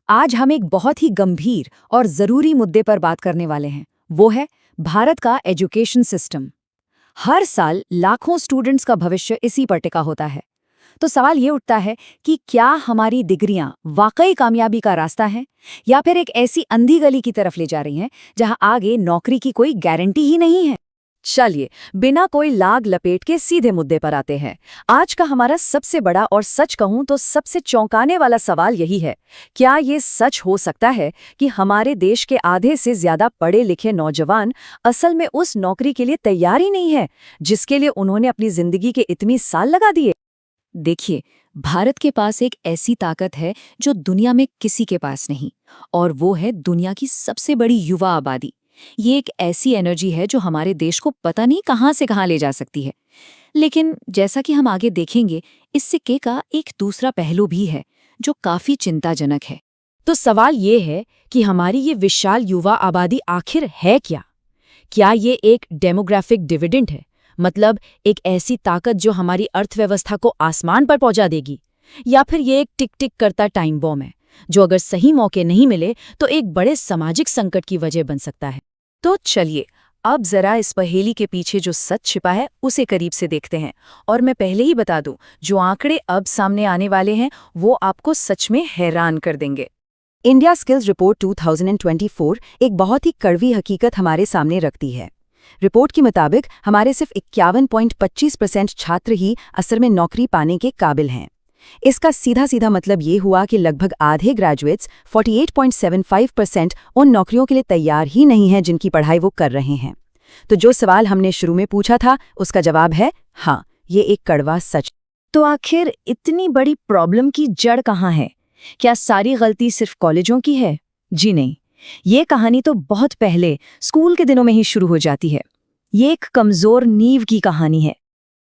आज हम एक बहुत ही गंभीर और ज़रूरी मुद्दे पर बात करने वाले हैं। वो है भारत का एजुकेशन सिस्टम। हर साल लाखों स्टूडेंट्स का भविष्य इसी पर टिका होता है। तो सवाल ये उठता है कि क्या हमारी डिग्रियां वाकई कामयाबी का रास्ता हैं या फिर एक ऐसी अंधी गली की तरफ ले जा रही हैं जहां आगे नौकरी की कोई गारंटी ही नहीं है। चलिए, बिना कोई लाग लपेट के सीधे मुद्दे पर आते हैं। आज का हमारा सबसे बड़ा और सच कहूं तो सबसे चौंकाने वाला सवाल यही है, क्या ये सच हो सकता है कि हमारे देश के आधे से ज्यादा पढ़े लिखे नौजवान असल में उस नौकरी के लिए तैयार ही नहीं है जिसके लिए उन्होंने अपनी जिंदगी के इतने साल लगा दिए। देखिए, भारत के पास एक ऐसी ताकत है जो दुनिया में किसी के पास नहीं, और वो है दुनिया की सबसे बड़ी युवा आबादी। ये एक ऐसी एनर्जी है जो हमारे देश को पता नहीं कहां से कहां ले जा सकती है। लेकिन जैसा कि हम आगे देखेंगे, इस सिक्के का एक दूसरा पहलू भी है जो काफी चिंताजनक है। तो सवाल ये है कि हमारी ये विशाल युवा आबादी आखिर है क्या? क्या ये एक डेमोग्राफिक डिविडेंड है, मतलब एक ऐसी ताकत जो हमारी अर्थव्यवस्था को आसमान पर पहुंचा देगी, या फिर ये एक टिक टिक करता टाइम बॉम्ब है जो अगर सही मौके नहीं मिले तो एक बड़े सामाजिक संकट की वजह बन सकता है? तो चलिए, अब जरा इस पहेली के पीछे जो सच छिपा है उसे करीब से देखते हैं। और मैं पहले ही बता दूं, जो आंकड़े अब सामने आने वाले हैं वो आपको सच में हैरान कर देंगे। इंडिया स्किल्स रिपोर्ट 2024 एक बहुत ही कड़वी हकीकत हमारे सामने रखती है। रिपोर्ट के मुताबिक हमारे सिर्फ 51.25% छात्र ही असल में नौकरी पाने के काबिल हैं। इसका सीधा सीधा मतलब ये हुआ कि लगभग आधे ग्रेजुएट्स 48.75% उन नौकरियों के लिए तैयार ही नहीं हैं जिनकी पढ़ाई वो कर रहे हैं। तो जो सवाल हमने शुरू में पूछा था उसका जवाब है हाँ, ये एक कड़वा सच। तो आखिर इतनी बड़ी प्रॉब्लम की जड़ कहाँ है? क्या सारी गलती सिर्फ कॉलेजों की है? जी नहीं, ये कहानी तो बहुत पहले स्कूल के दिनों में ही शुरू हो जाती है। ये एक कमजोर नींव की कहानी है।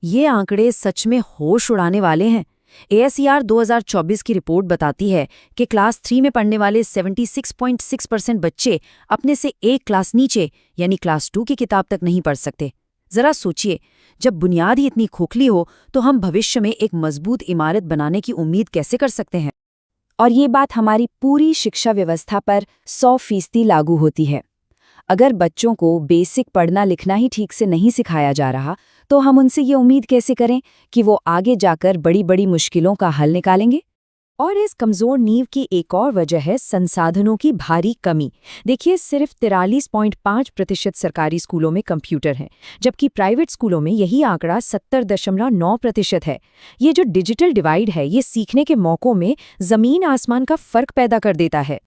ये आंकड़े सच में होश उड़ाने वाले हैं। ASER 2024 की रिपोर्ट बताती है कि क्लास 3 में पढ़ने वाले 76.6% बच्चे अपने से एक क्लास नीचे यानी क्लास 2 की किताब तक नहीं पढ़ सकते। जरा सोचिए, जब बुनियाद ही इतनी खोखली हो तो हम भविष्य में एक मजबूत इमारत बनाने की उम्मीद कैसे कर सकते हैं? और ये बात हमारी पूरी शिक्षा व्यवस्था पर 100% लागू होती है। अगर बच्चों को बेसिक पढ़ना लिखना ही ठीक से नहीं सिखाया जा रहा तो हम उनसे ये उम्मीद कैसे करें कि वो आगे जाकर बड़ी बड़ी मुश्किलों का हल निकालेंगे? और इस कमज़ोर नींव की एक और वजह है संसाधनों की भारी कमी। देखिए, सिर्फ 43.5% सरकारी स्कूलों में कंप्यूटर हैं, जबकि प्राइवेट स्कूलों में यही आंकड़ा 70.9% है। ये जो डिजिटल डिवाइड है, ये सीखने के मौक़ों में ज़मीन आसमान का फ़र्क पैदा कर देता है।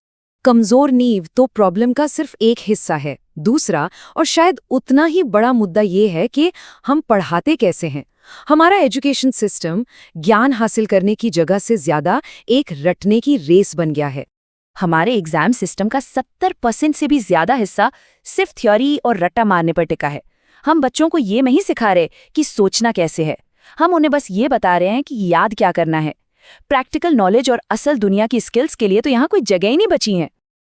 कमज़ोर नींव तो प्रॉब्लम का सिर्फ एक हिस्सा है। दूसरा और शायद उतना ही बड़ा मुद्दा ये है कि हम पढ़ाते कैसे हैं। हमारा एजुकेशन सिस्टम ज्ञान हासिल करने की जगह से ज्यादा एक रटने की रेस बन गया है। हमारे एग्जाम सिस्टम का 70% से भी ज्यादा हिस्सा सिर्फ थ्योरी और रट्टा मारने पर टिका है। हम बच्चों को ये नहीं सिखा रहे कि सोचना कैसे है, हम उन्हें बस ये बता रहे हैं कि याद क्या करना है। प्रैक्टिकल नॉलेज और असल दुनिया की स्किल्स के लिए तो यहाँ कोई जगह ही नहीं बची है।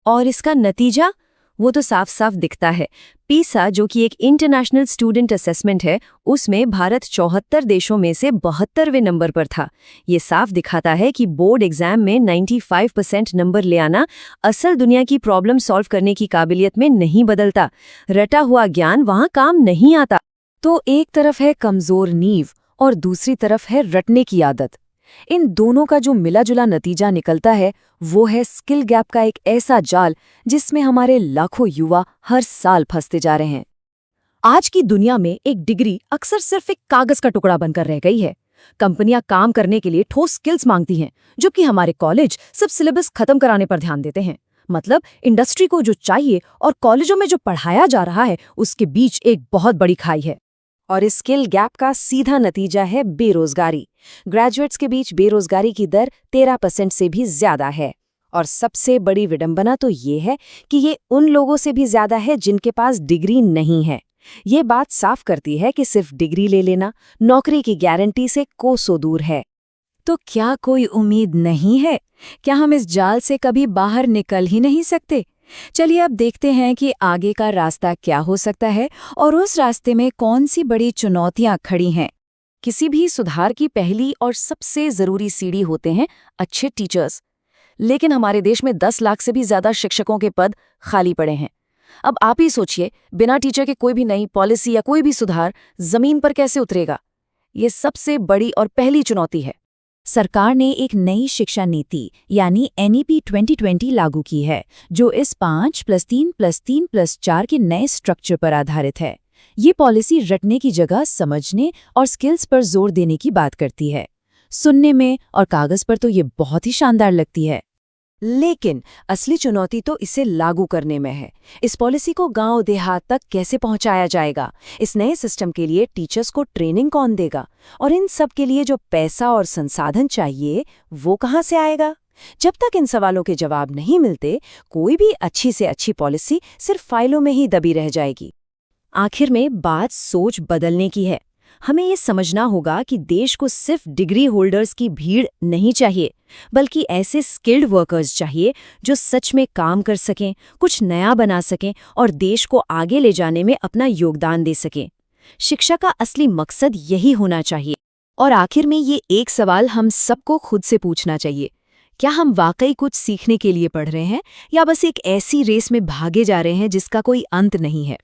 और इसका नतीजा वो तो साफ साफ दिखता है। पीसा, जो कि एक इंटरनेशनल स्टूडेंट असेसमेंट है, उसमें भारत 74 देशों में से 72वें नंबर पर था। ये साफ दिखाता है कि बोर्ड एग्जाम में 95% नंबर ले आना असल दुनिया की प्रॉब्लम सॉल्व करने की काबिलियत में नहीं बदलता। रटा हुआ ज्ञान वहाँ काम नहीं आता। तो एक तरफ है कमज़ोर नींव और दूसरी तरफ है रटने की आदत। इन दोनों का जो मिला जुला नतीजा निकलता है वो है स्किल गैप का एक ऐसा जाल जिसमें हमारे लाखों युवा हर साल फंसते जा रहे हैं। आज की दुनिया में एक डिग्री अक्सर सिर्फ एक कागज का टुकड़ा बनकर रह गई है। कंपनियां काम करने के लिए ठोस स्किल्स मांगती हैं, जबकि हमारे कॉलेज सिर्फ सिलेबस खत्म कराने पर ध्यान देते हैं। मतलब इंडस्ट्री को जो चाहिए और कॉलेजों में जो पढ़ाया जा रहा है उसके बीच एक बहुत बड़ी खाई है। और इस स्किल गैप का सीधा नतीजा है बेरोजगारी। ग्रेजुएट्स के बीच बेरोजगारी की दर 13% से भी ज्यादा है। और सबसे बड़ी विडंबना तो ये है कि ये उन लोगों से भी ज्यादा है जिनके पास डिग्री नहीं है। ये बात साफ करती है कि सिर्फ डिग्री ले लेना नौकरी की गारंटी से कोसों दूर है। तो क्या कोई उम्मीद नहीं है? क्या हम इस जाल से कभी बाहर निकल ही नहीं सकते? चलिए, अब देखते हैं कि आगे का रास्ता क्या हो सकता है और उस रास्ते में कौन सी बड़ी चुनौतियां खड़ी हैं। किसी भी सुधार की पहली और सबसे ज़रूरी सीढ़ी होते हैं अच्छे टीचर्स। लेकिन हमारे देश में 10 लाख से भी ज्यादा शिक्षकों के पद खाली पड़े हैं। अब आप ही सोचिए, बिना टीचर के कोई भी नई पॉलिसी या कोई भी सुधार जमीन पर कैसे उतरेगा? ये सबसे बड़ी और पहली चुनौती है। सरकार ने एक नई शिक्षा नीति यानी NEP 2020 लागू की है, जो इस 5+3+3+4 के नए स्ट्रक्चर पर आधारित है। ये पॉलिसी रटने की जगह समझने और स्किल्स पर जोर देने की बात करती है। सुनने में और कागज पर तो ये बहुत ही शानदार लगती है, लेकिन असली चुनौती तो इसे लागू करने में है। इस पॉलिसी को गांव देहात तक कैसे पहुंचाया जाएगा? इस नए सिस्टम के लिए टीचर्स को ट्रेनिंग कौन देगा? और इन सब के लिए जो पैसा और संसाधन चाहिए, वो कहां से आएगा? जब तक इन सवालों के जवाब नहीं मिलते, कोई भी अच्छी से अच्छी पॉलिसी सिर्फ फाइलों में ही दबी रह जाएगी। आखिर में बात सोच बदलने की है। हमें ये समझना होगा कि देश को सिर्फ डिग्री होल्डर्स की भीड़ नहीं चाहिए, बल्कि ऐसे स्किल्ड वर्कर्स चाहिए जो सच में काम कर सकें, कुछ नया बना सकें और देश को आगे ले जाने में अपना योगदान दे सकें। शिक्षा का असली मकसद यही होना चाहिए। और आखिर में ये एक सवाल हम सबको खुद से पूछना चाहिए, क्या हम वाकई कुछ सीखने के लिए पढ़ रहे हैं या बस एक ऐसी रेस में भागे जा रहे हैं जिसका कोई अंत नहीं है?